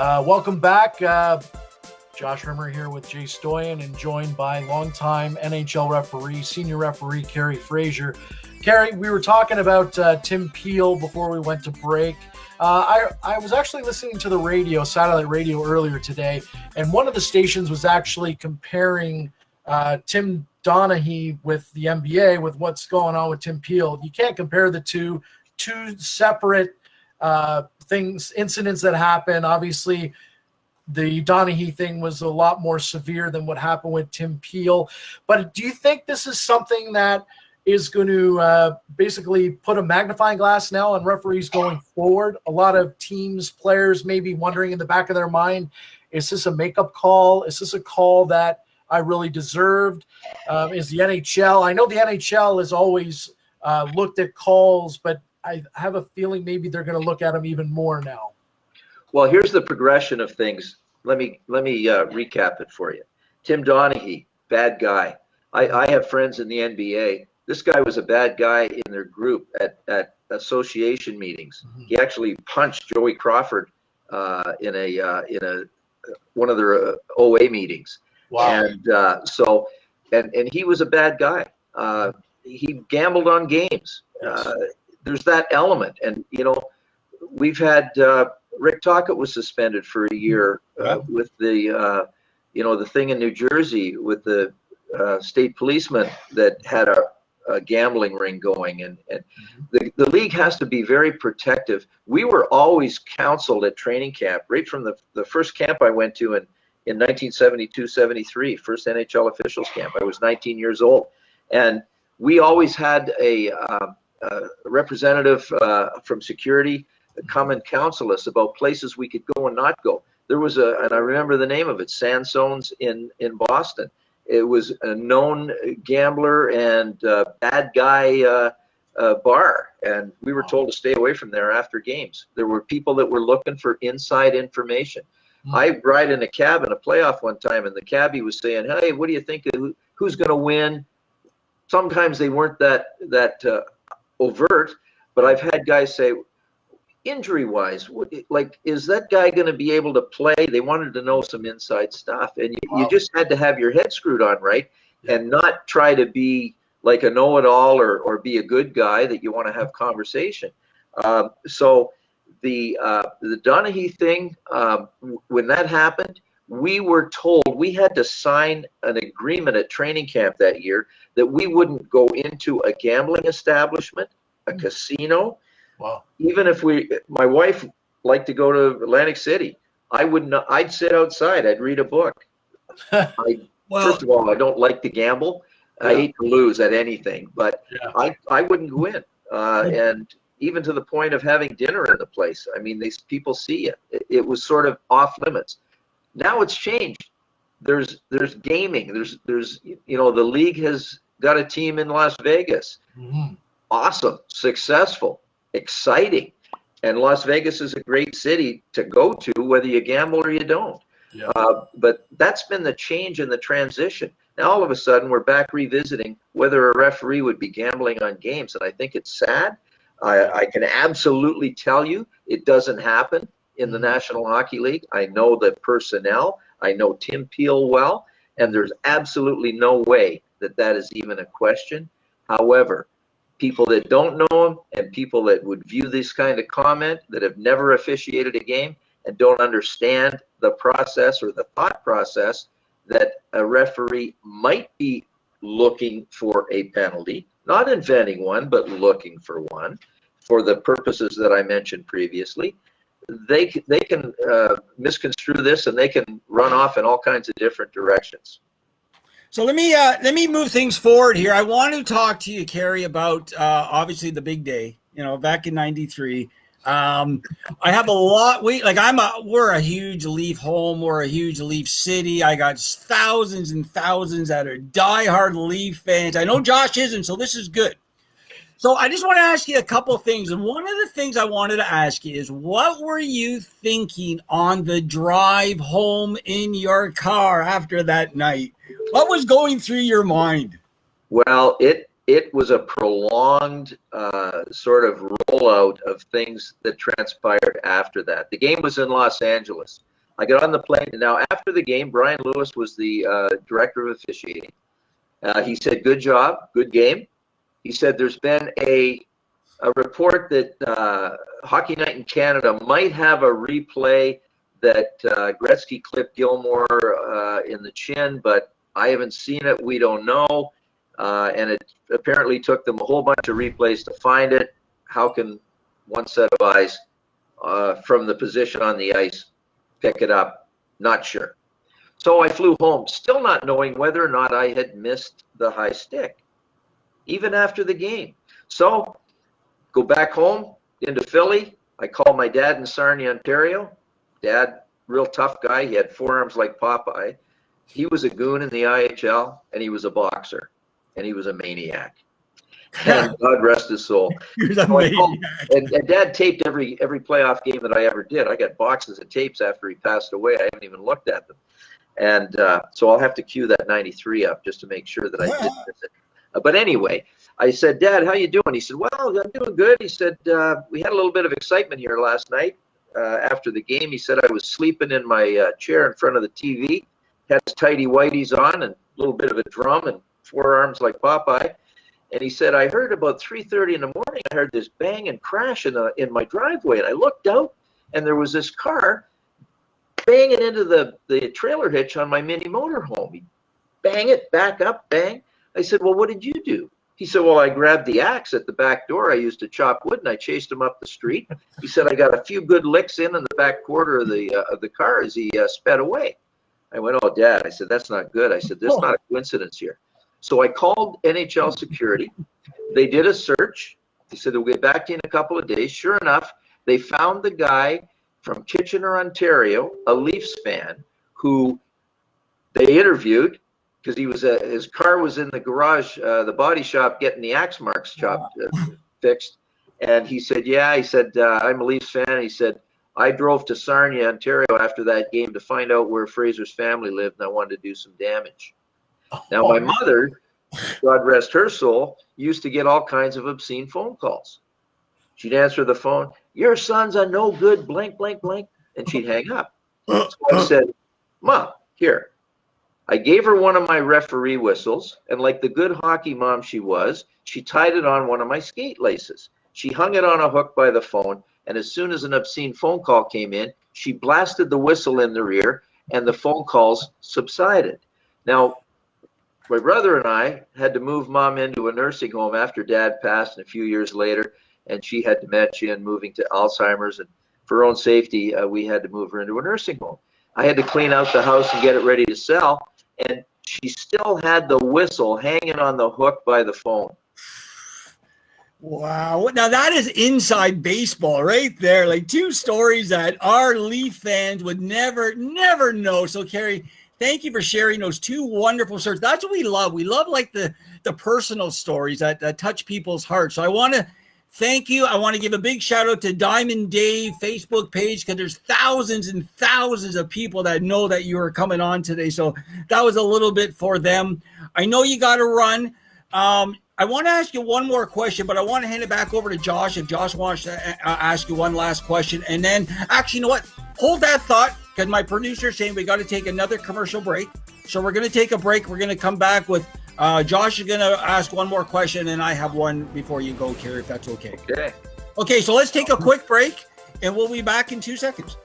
Welcome back. Josh Rimmer here with Jay Stoyan and joined by longtime NHL referee, senior referee Kerry Fraser. Kerry, we were talking about Tim Peel before we went to break. I was actually listening to the radio, satellite radio earlier today, and one of the stations was actually comparing Tim Donaghy with the NBA with what's going on with Tim Peel. You can't compare the two separate incidents that happen. Obviously, the Donaghy thing was a lot more severe than what happened with Tim Peel. But do you think this is something that is going to basically put a magnifying glass now on referees going forward? A lot of teams, players may be wondering in the back of their mind, is this a makeup call? Is this a call that I really deserved? Is the NHL? I know the NHL has always looked at calls, but I have a feeling maybe they're going to look at them even more now. Well, here's the progression of things. Let me recap it for you. Tim Donaghy, bad guy. I have friends in the NBA. This guy was a bad guy in their group at association meetings. Mm-hmm. He actually punched Joey Crawford in one of their OA meetings. Wow. And he was a bad guy. He gambled on games. Yes. There's that element, and we've had Rick Tocchet was suspended for a year with the the thing in New Jersey with the state policeman that had a gambling ring going, and the league has to be very protective. We were always counseled at training camp, right from the first camp I went to in 1972-73, first NHL officials camp. I was 19 years old, and we always had a representative from security come and counsel us about places we could go and not go. There was and I remember the name of it, Sansone's in Boston. It was a known gambler and bad guy bar, and we were told to stay away from there after games. There were people that were looking for inside information. I ride in a cab in a playoff one time, and the cabbie was saying, "Hey, what do you think? Who's going to win?" Sometimes they weren't that overt, but I've had guys say, injury-wise, like, is that guy going to be able to play? They wanted to know some inside stuff, and you just had to have your head screwed on right, and not try to be like a know-it-all or be a good guy that you want to have conversation. So the Donaghy thing, when that happened, we were told we had to sign an agreement at training camp that year that we wouldn't go into a gambling establishment, a casino. Wow. Even if my wife liked to go to Atlantic City, I would not. I'd sit outside. I'd read a book. First of all, I don't like to gamble. I hate to lose at anything, but I wouldn't go in. And even to the point of having dinner in the place. I mean, these people see you. It was sort of off limits. Now it's changed. There's gaming. There's the league has got a team in Las Vegas. Mm-hmm. Awesome, successful, exciting, and Las Vegas is a great city to go to, whether you gamble or you don't. Yeah. But that's been the change in the transition. Now all of a sudden we're back revisiting whether a referee would be gambling on games, and I think it's sad. I can absolutely tell you it doesn't happen in the National Hockey League. I know the personnel. I know Tim Peel well, and there's absolutely no way that is even a question. However, people that don't know him and people that would view this kind of comment that have never officiated a game and don't understand the process or the thought process that a referee might be looking for a penalty, not inventing one, but looking for one for the purposes that I mentioned previously, they can misconstrue this, and they can run off in all kinds of different directions. So let me move things forward here. I want to talk to you, Kerry, about obviously the big day. Back in '93. I have a lot. We're a huge Leaf home. We're a huge Leaf city. I got thousands and thousands that are diehard Leaf fans. I know Josh isn't, so this is good. So I just want to ask you a couple of things. And one of the things I wanted to ask you is, what were you thinking on the drive home in your car after that night? What was going through your mind? Well, it was a prolonged sort of rollout of things that transpired after that. The game was in Los Angeles. I got on the plane, and now after the game, Brian Lewis was the director of officiating. He said, "Good job, good game." He said, "There's been a report that Hockey Night in Canada might have a replay that Gretzky clipped Gilmore in the chin, but I haven't seen it. We don't know." And it apparently took them a whole bunch of replays to find it. How can one set of eyes from the position on the ice pick it up? Not sure. So I flew home, still not knowing whether or not I had missed the high stick, even after the game. So go back home into Philly. I call my dad in Sarnia, Ontario. Dad, real tough guy. He had forearms like Popeye. He was a goon in the IHL, and he was a boxer, and he was a maniac. And God rest his soul. He was a maniac. And Dad taped every playoff game that I ever did. I got boxes of tapes after he passed away. I haven't even looked at them. And so I'll have to cue that 93 up just to make sure that I didn't miss it. But anyway, I said, "Dad, how you doing?" He said, "Well, I'm doing good." He said, "We had a little bit of excitement here last night after the game." He said, "I was sleeping in my chair in front of the TV, had his tighty whities on and a little bit of a drum and forearms like Popeye." And he said, "I heard about 3:30 in the morning, I heard this bang and crash in my driveway. And I looked out, and there was this car banging into the trailer hitch on my mini motorhome. He bang it, back up, bang." I said, "Well, what did you do?" He said, "Well, I grabbed the axe at the back door I used to chop wood, and I chased him up the street." He said, "I got a few good licks in the back quarter of the car as he sped away." I went, "Oh, Dad," I said, "that's not good." I said, "There's not a coincidence here." So I called NHL security. They did a search. They said they'll get back to you in a couple of days. Sure enough, they found the guy from Kitchener, Ontario, a Leafs fan, who they interviewed because he was his car was in the garage, the body shop, getting the axe marks fixed. And he said, "Yeah," he said, "I'm a Leafs fan." He said, "I drove to Sarnia, Ontario after that game to find out where Fraser's family lived, and I wanted to do some damage." Now, my mother, God rest her soul, used to get all kinds of obscene phone calls. She'd answer the phone, "Your son's a no good, blank, blank, blank," and she'd hang up. So I said, "Mom, here." I gave her one of my referee whistles, and like the good hockey mom she was, she tied it on one of my skate laces. She hung it on a hook by the phone, and as soon as an obscene phone call came in, she blasted the whistle in their ear, and the phone calls subsided. Now, my brother and I had to move Mom into a nursing home after Dad passed, and a few years later, and she had dementia and moving to Alzheimer's, and for her own safety, we had to move her into a nursing home. I had to clean out the house and get it ready to sell, and she still had the whistle hanging on the hook by the phone. Wow. Now that is inside baseball right there. Like two stories that our Leaf fans would never know. So Kerry, thank you for sharing those two wonderful stories. That's what we love. We love like the personal stories that touch people's hearts. So I want to thank you. I want to give a big shout out to Diamond Dave Facebook page because there's thousands and thousands of people that know that you are coming on today. So that was a little bit for them. I know you got to run. I want to ask you one more question, but I want to hand it back over to Josh if Josh wants to ask you one last question. And then actually, you know what? Hold that thought because my producer is saying we got to take another commercial break. So we're going to take a break. We're going to come back with Josh is going to ask one more question, and I have one before you go, Kerry, if that's okay. Okay. Okay, so let's take a quick break, and we'll be back in 2 seconds.